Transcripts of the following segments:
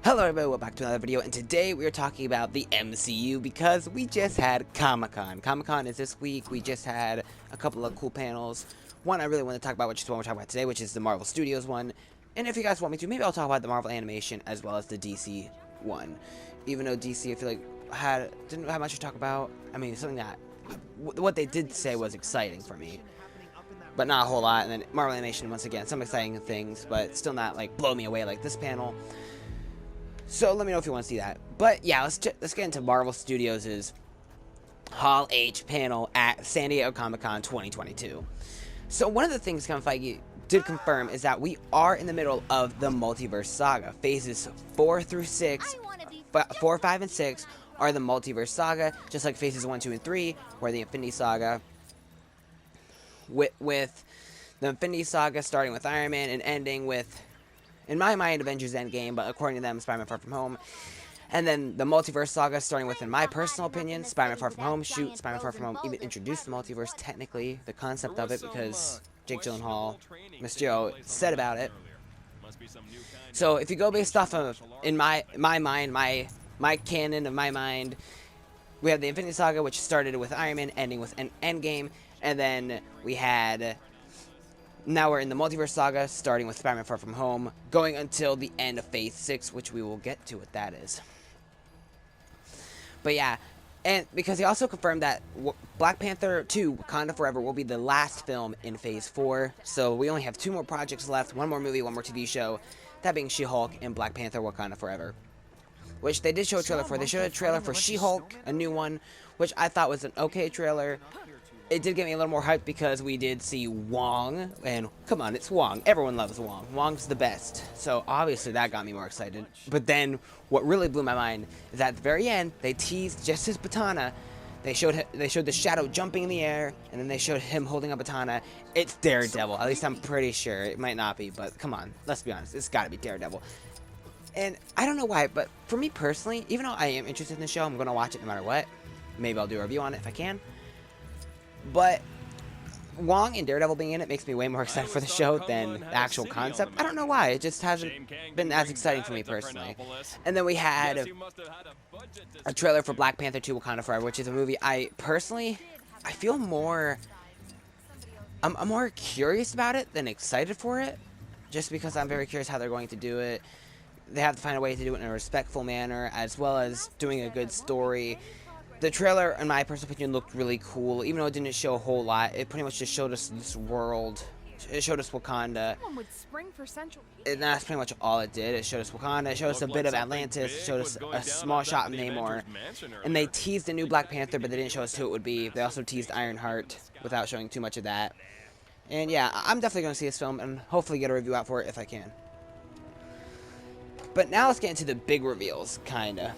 Hello everybody, welcome back to another video, and today we are talking about the MCU because we just had Comic-Con. Comic-Con is this week. We just had a couple of cool panels. One I really want to talk about, which is the one we're talking about today, which is the Marvel Studios one. And if you guys want me to, maybe I'll talk about the Marvel animation as well as the DC one. Even though DC, I feel like, didn't have much to talk about. I mean, something that, what they did say was exciting for me, but not a whole lot. And then Marvel animation, once again, some exciting things, but still not like blow me away like this panel. So let me know if you want to see that. But yeah, let's get into Marvel Studios' Hall H panel at San Diego Comic-Con 2022. So one of the things Kevin Feige did confirm is that we are in the middle of the Multiverse Saga. Phases 4 through 6, 4, 5, and 6 are the Multiverse Saga, just like phases 1, 2, and 3 were the Infinity Saga. With the Infinity Saga starting with Iron Man and ending with, in my mind, Avengers Endgame, but according to them, Spider-Man Far From Home. And then the Multiverse Saga, starting with, in my personal opinion, Spider-Man Far From Home. Shoot, Spider-Man Far From Home even introduced the multiverse, technically, the concept of it, because Jake Gyllenhaal, Mysterio, said about it. So if you go based off of, in my mind, my canon of my mind, we have the Infinity Saga, which started with Iron Man, ending with an Endgame, and then we had... Now we're in the Multiverse Saga, starting with Spider-Man Far From Home, going until the end of Phase 6, which we will get to what that is. But yeah, and because he also confirmed that Black Panther 2, Wakanda Forever, will be the last film in Phase 4, so we only have 2 more projects left, 1 more movie, 1 more TV show, that being She-Hulk and Black Panther Wakanda Forever. Which they did show a trailer for. They showed a trailer for She-Hulk, a new one, which I thought was an okay trailer. It did get me a little more hyped because we did see Wong, and come on, it's Wong. Everyone loves Wong. Wong's the best. So obviously that got me more excited. But then what really blew my mind is at the very end, they teased just his katana. They showed the shadow jumping in the air, and then they showed him holding a katana. It's Daredevil. At least I'm pretty sure. It might not be, but come on, let's be honest. It's got to be Daredevil. And I don't know why, but for me personally, even though I am interested in the show, I'm going to watch it no matter what. Maybe I'll do a review on it if I can. But Wong and Daredevil being in it makes me way more excited for the show than the actual concept. I don't know why. It just hasn't been as exciting for me personally. And then we had a trailer for Black Panther 2 Wakanda Forever, which is a movie I feel more... I'm more curious about it than excited for it. Just because I'm very curious how they're going to do it. They have to find a way to do it in a respectful manner, as well as doing a good story. The trailer, in my personal opinion, looked really cool, even though it didn't show a whole lot. It pretty much just showed us this world. It showed us Wakanda. And that's pretty much all it did. It showed us Wakanda. It showed us a bit of Atlantis. It showed us a small shot of Namor. And they teased the new Black Panther, but they didn't show us who it would be. They also teased Ironheart without showing too much of that. And yeah, I'm definitely going to see this film and hopefully get a review out for it if I can. But now let's get into the big reveals, kinda.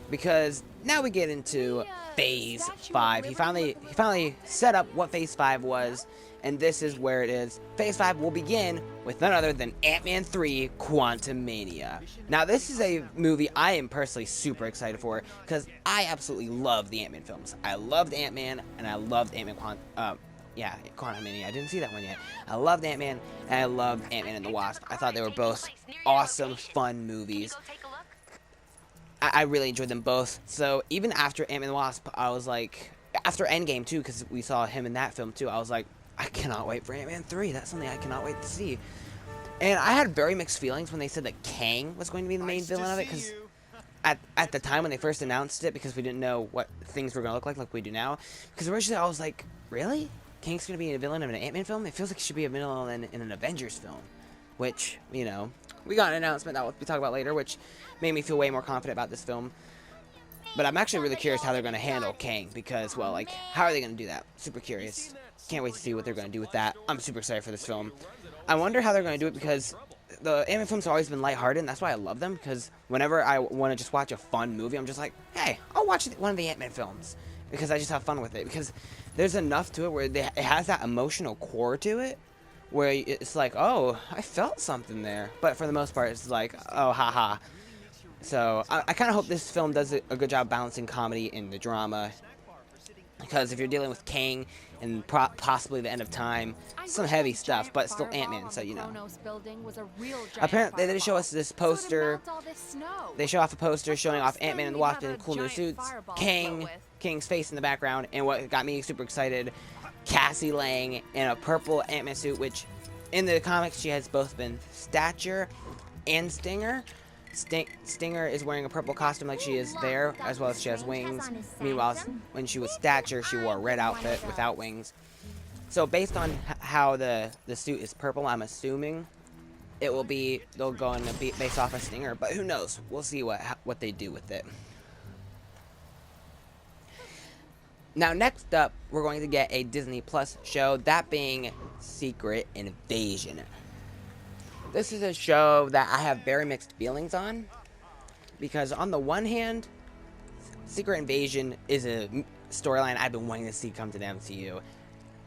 Because now we get into Phase 5. He finally set up what Phase 5 was, and this is where it is. Phase 5 will begin with none other than Ant-Man 3 Quantumania. Now this is a movie I am personally super excited for, because I absolutely love the Ant-Man films. I loved Ant-Man, and I loved Ant-Man Quantumania. I didn't see that one yet. I loved Ant-Man, and I loved Ant-Man and the Wasp. I thought they were both awesome, fun movies. I really enjoyed them both. So even after Ant-Man and the Wasp, I was like, after Endgame too, because we saw him in that film too, I was like, I cannot wait for Ant-Man 3. That's something I cannot wait to see. And I had very mixed feelings when they said that Kang was going to be the main villain of it, because at the time when they first announced it, because we didn't know what things were going to look like we do now, because originally I was like, really? Kang's going to be a villain of an Ant-Man film? It feels like he should be a villain in an Avengers film. Which, you know, we got an announcement that we'll talk about later, which made me feel way more confident about this film. But I'm actually really curious how they're going to handle Kang, because, well, like, how are they going to do that? Super curious. Can't wait to see what they're going to do with that. I'm super excited for this film. I wonder how they're going to do it, because the Ant-Man films have always been lighthearted, and that's why I love them, because whenever I want to just watch a fun movie, I'm just like, hey, I'll watch one of the Ant-Man films, because I just have fun with it, because there's enough to it where it has that emotional core to it, where it's like, oh, I felt something there. But for the most part, it's like, oh, haha. So I kind of hope this film does a good job balancing comedy and the drama. because if you're dealing with Kang and possibly the end of time, some heavy stuff, but still Ant-Man, so you know. Apparently, they show us this poster. They show off a poster showing off Ant-Man and the Wasp in cool new suits, King's face in the background, and what got me super excited, Cassie Lang in a purple Ant-Man suit, which in the comics she has both been Stature and Stinger. Stinger is wearing a purple costume like she is there, as well as she has wings. Meanwhile, when she was Stature, she wore a red outfit without wings. So based on how the suit is purple, I'm assuming it will be, they'll go in based off of Stinger, but who knows? We'll see what they do with it. Now next up, we're going to get a Disney Plus show, that being Secret Invasion. This is a show that I have very mixed feelings on, because on the one hand, Secret Invasion is a storyline I've been wanting to see come to the MCU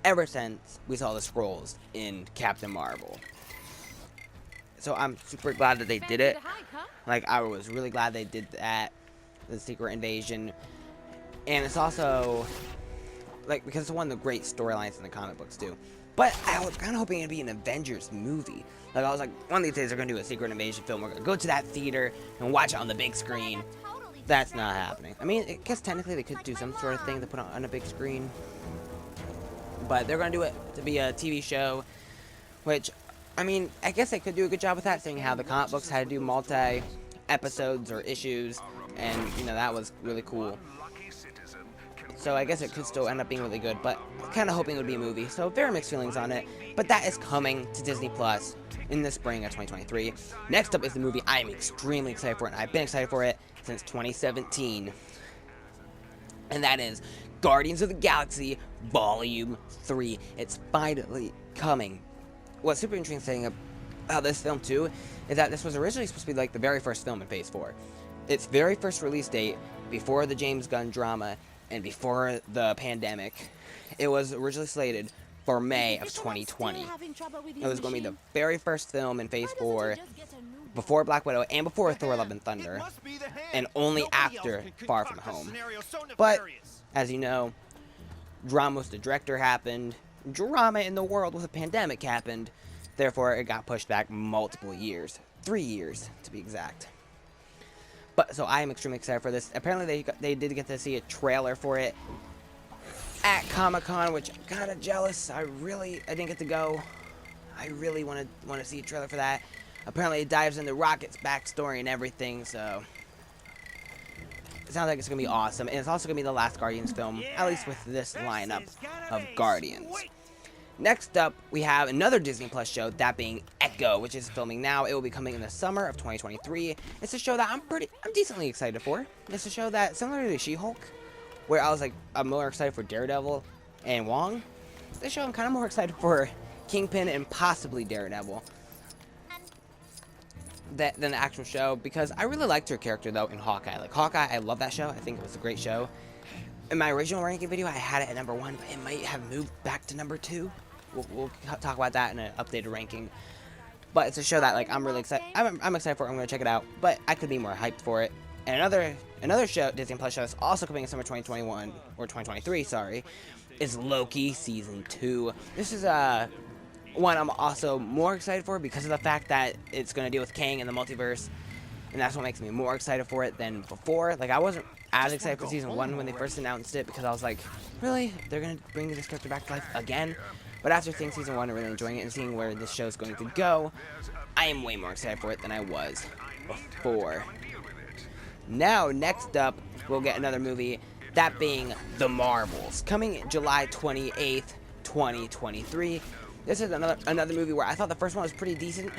ever since we saw the Skrulls in Captain Marvel. So I'm super glad that they did it. Like, I was really glad they did that, the Secret Invasion. And it's also, like, because it's one of the great storylines in the comic books too. But I was kind of hoping it'd be an Avengers movie. Like, I was like, one of these days they're going to do a Secret Invasion film. We're going to go to that theater and watch it on the big screen. That's not happening. I mean, I guess technically they could do some sort of thing to put on a big screen. But they're going to do it to be a TV show. Which, I mean, I guess they could do a good job with that, seeing how the comic books had to do multi-episodes or issues. And, you know, that was really cool. So I guess it could still end up being really good, but kind of hoping it would be a movie. So very mixed feelings on it. But that is coming to Disney Plus in the spring of 2023. Next up is the movie I am extremely excited for, and I've been excited for it since 2017. And that is Guardians of the Galaxy Volume 3. It's finally coming. What's super interesting about this film too is that this was originally supposed to be like the very first film in Phase 4. Its very first release date, before the James Gunn drama and before the pandemic, it was originally slated for May of 2020. It was going to be the very first film in Phase 4, before Black Widow and before Thor: Love and Thunder, and only after Far From Home. But, as you know, drama with the director happened, drama in the world with a pandemic happened, therefore it got pushed back multiple years. 3 years, to be exact. But, so I am extremely excited for this. Apparently they did get to see a trailer for it at Comic-Con, which I'm kind of jealous. I didn't get to go. I really want to see a trailer for that. Apparently it dives into Rocket's backstory and everything, so it sounds like it's going to be awesome. And it's also going to be the last Guardians film, at least with this lineup of Guardians. Next up, we have another Disney Plus show, that being Echo, which is filming now. It will be coming in the summer of 2023. It's a show that I'm decently excited for. It's a show that, similar to She-Hulk, where I was like, I'm more excited for Daredevil and Wong. This show I'm kind of more excited for Kingpin and possibly Daredevil than the actual show, because I really liked her character though in Hawkeye. Like Hawkeye, I love that show. I think it was a great show. In my original ranking video, I had it at number 1, but it might have moved back to number 2. We'll talk about that in an updated ranking. But it's a show that, like, I'm really excited. I'm excited for it. I'm going to check it out. But I could be more hyped for it. And another show, Disney Plus show, that's also coming in summer 2021, or 2023, sorry, is Loki Season 2. This is one I'm also more excited for because of the fact that it's going to deal with Kang and the multiverse. And that's what makes me more excited for it than before. Like, I wasn't as excited for Season 1 when they first announced it, because I was like, really? They're going to bring this character back to life again? But after seeing Season 1 and really enjoying it and seeing where this show is going to go, I am way more excited for it than I was before. Now, next up, we'll get another movie, that being The Marvels, coming July 28th, 2023. This is another movie where I thought the first one was pretty decent.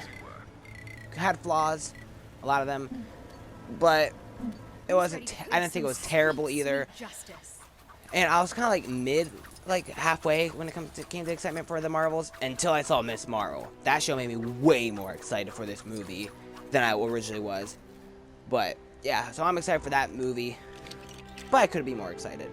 Had flaws, a lot of them, but it wasn't. I didn't think it was terrible either. And I was kind of like halfway when it came to excitement for The Marvels, until I saw Miss Marvel. That show made me way more excited for this movie than I originally was. But yeah, so I'm excited for that movie, but I could be more excited.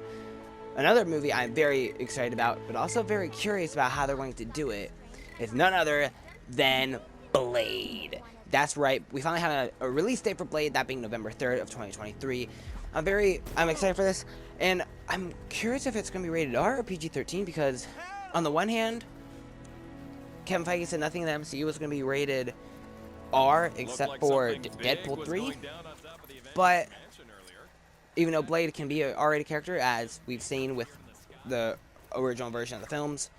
Another movie I'm very excited about, but also very curious about how they're going to do it, is none other than Blade. That's right, we finally have a release date for Blade, that being November 3rd of 2023. I'm excited for this, and I'm curious if it's going to be rated R or PG-13 because, on the one hand, Kevin Feige said nothing in the MCU was going to be rated R except for Deadpool 3. But even though Blade can be an R-rated character, as we've seen with the original version of the films,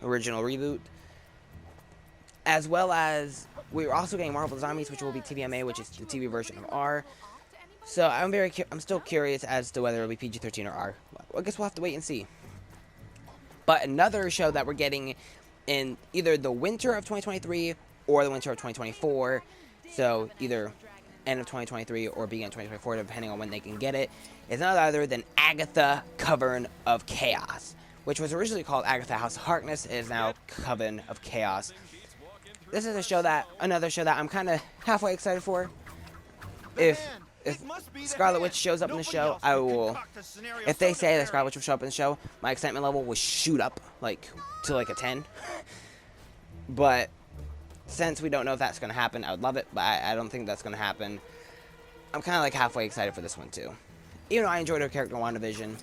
original reboot, as well as we're also getting Marvel Zombies, which will be TVMA, which is the TV version of R. So I'm still curious as to whether it'll be PG-13 or R. I guess we'll have to wait and see. But another show that we're getting in either the winter of 2023 or the winter of 2024, so either end of 2023 or beginning of 2024, depending on when they can get it, is none other than Agatha, Coven of Chaos, which was originally called Agatha House of Harkness. It is now Coven of Chaos. This is another show that I'm kind of halfway excited for. If Scarlet Witch shows up in the show, I will. If they say that Scarlet Witch will show up in the show, my excitement level will shoot up to a 10. But since we don't know if that's going to happen, I would love it, but I don't think that's going to happen. I'm kind of halfway excited for this one too. Even though I enjoyed her character in WandaVision,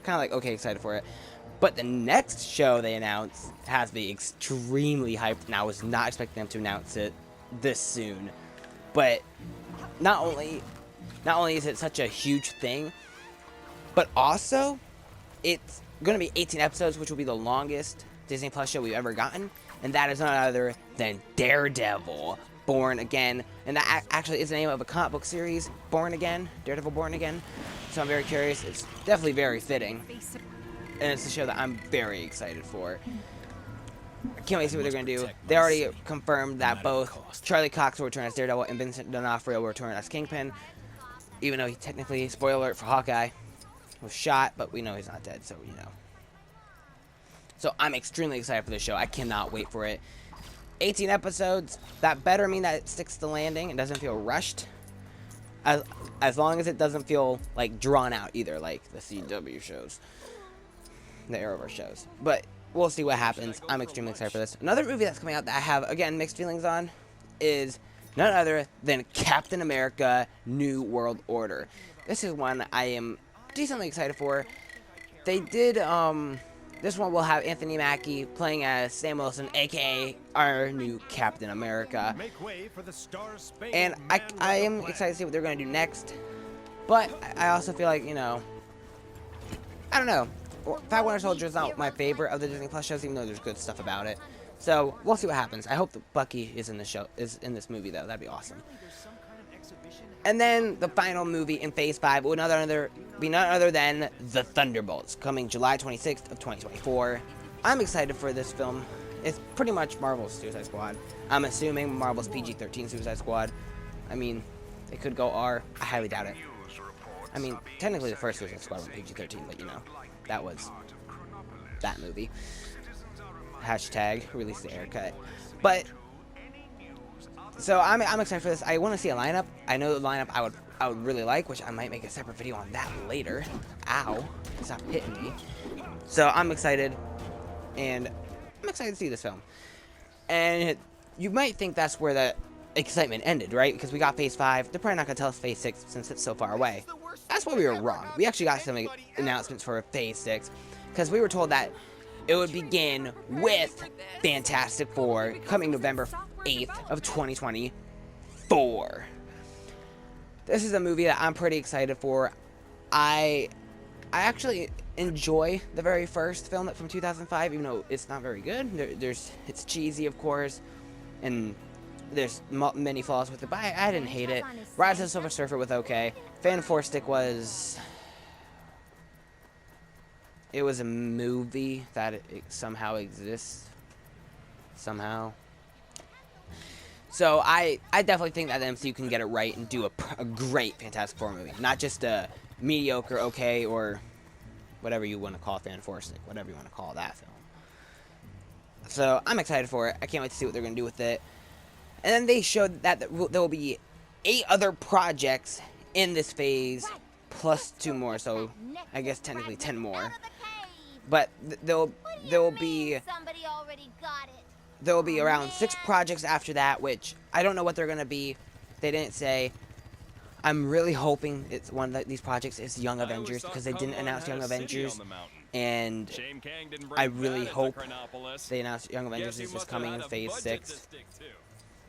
kind of okay excited for it. But the next show they announced has me extremely hyped, and I was not expecting them to announce it this soon. But not only is it such a huge thing, but also it's going to be 18 episodes, which will be the longest Disney Plus show we've ever gotten, and that is none other than Daredevil, Born Again, and that actually is the name of a comic book series, Born Again, Daredevil Born Again. So I'm very curious. It's definitely very fitting, and it's a show that I'm very excited for. I can't wait to see what they're going to do. They already confirmed that both Charlie Cox will return as Daredevil and Vincent D'Onofrio will return as Kingpin, even though he technically, spoiler alert for Hawkeye, was shot, but we know he's not dead, so you know. So I'm extremely excited for this show. I cannot wait for it. 18 episodes, that better mean that it sticks to the landing and doesn't feel rushed. As long as it doesn't feel drawn out either, like the CW shows, the Arrowverse shows. But we'll see what happens. I'm extremely excited for this. Another movie that's coming out that I have, again, mixed feelings on is none other than Captain America New World Order. This is one I am decently excited for. They did, this one will have Anthony Mackie playing as Sam Wilson, aka our new Captain America. And I am excited to see what they're going to do next. But I also feel like, I don't know. Falcon Winter Soldier is not my favorite of the Disney Plus shows, even though there's good stuff about it. So we'll see what happens. I hope that Bucky is in this movie though. That'd be awesome. And then the final movie in Phase 5 will be none other than The Thunderbolts, coming July 26th of 2024. I'm excited for this film. It's pretty much Marvel's Suicide Squad. I'm assuming Marvel's PG-13 Suicide Squad. I mean, they could go R. I highly doubt it. I mean, technically the first Suicide Squad was PG-13, but that was that movie. Hashtag release the haircut. But so I'm excited for this. I want to see a lineup. I know the lineup I would really like, which I might make a separate video on that later. Ow! Stop hitting me. So I'm excited, and I'm excited to see this film. And you might think that's where the excitement ended, right? Because we got Phase 5. They're probably not gonna tell us Phase 6 since it's so far away. That's why we were wrong. We actually got some announcements for Phase 6, because we were told that it would begin with Fantastic Four coming November 8th of 2024. This is a movie that I'm pretty excited for. I actually enjoy the very first film from 2005, even though it's not very good. It's cheesy, of course, and there's many flaws with it, but I didn't hate it. Rise of the Silver Surfer was okay. Fan Four Stick was... It was a movie that it somehow exists. Somehow. So I definitely think that the MCU can get it right and do a great Fantastic Four movie. Not just a mediocre, okay, or whatever you want to call Fan Four Stick. Whatever you want to call that film. So I'm excited for it. I can't wait to see what they're going to do with it. And then they showed that there will be 8 other projects in this phase, plus 2 more. So I guess technically 10 more. But there will be around 6 projects after that, which I don't know what they're going to be. They didn't say. I'm really hoping it's one of these projects is Young Avengers, because they didn't announce Young Avengers, and I really hope they announce Young Avengers is coming in Phase 6,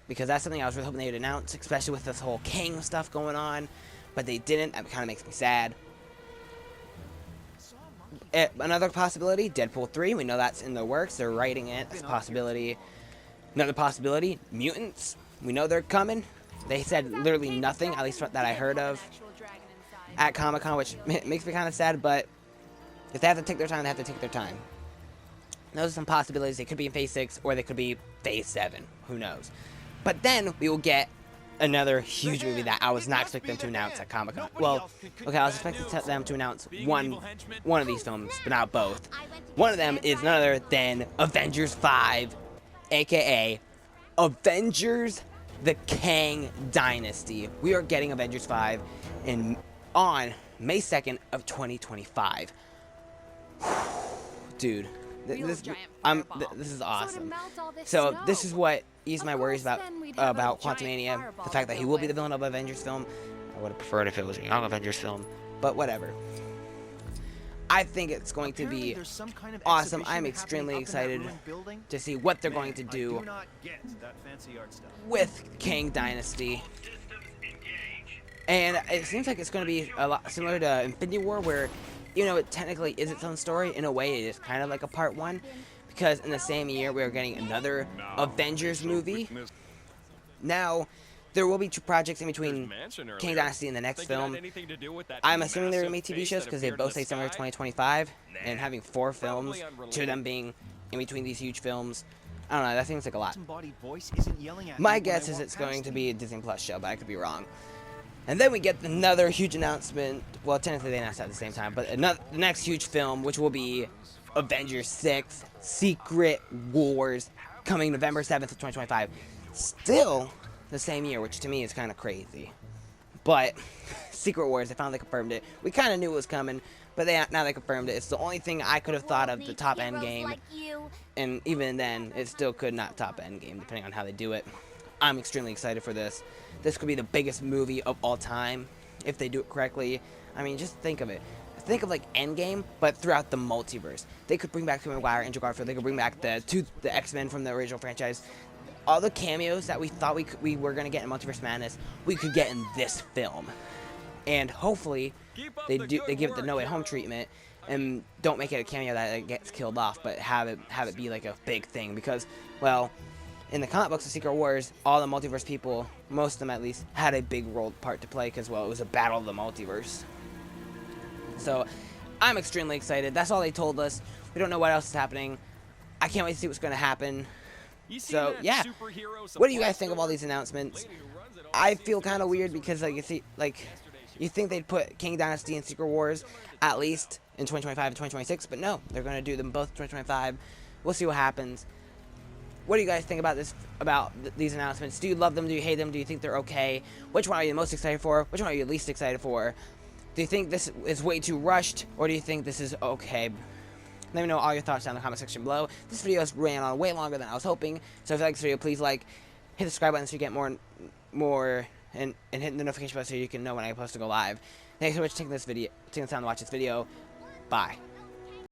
because that's something I was really hoping they would announce, especially with this whole King stuff going on, but they didn't. That kind of makes me sad. Another possibility, Deadpool 3, we know that's in the works, they're writing it, that's a possibility. Another possibility, mutants, we know they're coming. They said literally nothing, at least that I heard of, at Comic-Con, which makes me kind of sad, but if they have to take their time, they have to take their time. Those are some possibilities. They could be in Phase 6, or they could be Phase 7, who knows. But then, we will get another huge movie that I was not expecting them to announce at Comic-Con. Well, okay, I was expecting them to announce one of these films, but not both. One of them is none other than Avengers 5, aka Avengers the Kang Dynasty. We are getting Avengers 5 on May 2nd of 2025. Dude, this is awesome. So this is what eased my worries about Quantumania. The fact that he will be the villain of an Avengers film. I would have preferred if it was a Young Avengers film, but whatever. I think it's going to be awesome. I'm extremely excited to see what they're going to do with Kang Dynasty. And it seems like it's going to be a lot similar to Infinity War, where, you know, it technically is its own story. In a way, it is kind of like a part 1, because in the same year, we are getting another Avengers movie. Now, there will be 2 projects in between Kang Dynasty and the next film. I'm assuming they're going to be TV shows, because they both say summer 2025, and having 4 films, 2 of them being in between these huge films. I don't know, that seems like a lot. My guess is it's going to be a Disney Plus show, but I could be wrong. And then we get another huge announcement. Well, technically they announced at the same time, but the next huge film, which will be Avengers 6, Secret Wars, coming November 7th of 2025. Still the same year, which to me is kind of crazy. But Secret Wars, they finally confirmed it. We kind of knew it was coming, but now they confirmed it. It's the only thing I could have thought of to top Endgame. And even then, it still could not top Endgame, depending on how they do it. I'm extremely excited for this. This could be the biggest movie of all time, if they do it correctly. I mean, just think of it. Think of like Endgame, but throughout the multiverse. They could bring back Tobey Maguire, Andrew Garfield. They could bring back the X-Men from the original franchise. All the cameos that we thought we were going to get in Multiverse Madness, we could get in this film. And hopefully, they give it the No Way Home treatment, and don't make it a cameo that gets killed off, but have it be like a big thing. Because, well, in the comic books of Secret Wars, all the multiverse people, most of them at least, had a big part to play, because, well, it was a battle of the multiverse. So, I'm extremely excited. That's all they told us. We don't know what else is happening. I can't wait to see what's going to happen. So, yeah. What do you guys think of all these announcements? I feel kind of weird, because, like, you think they'd put King Dynasty and Secret Wars at least in 2025 and 2026, but no, they're going to do them both in 2025. We'll see what happens. What do you guys think about these announcements? Do you love them? Do you hate them? Do you think they're okay? Which one are you most excited for? Which one are you least excited for? Do you think this is way too rushed, or do you think this is okay? Let me know all your thoughts down in the comment section below. This video has ran on way longer than I was hoping, so if you like this video, please hit the subscribe button so you get more, and hit the notification button so you can know when I post to go live. Thanks so much for taking the time to watch this video. Bye.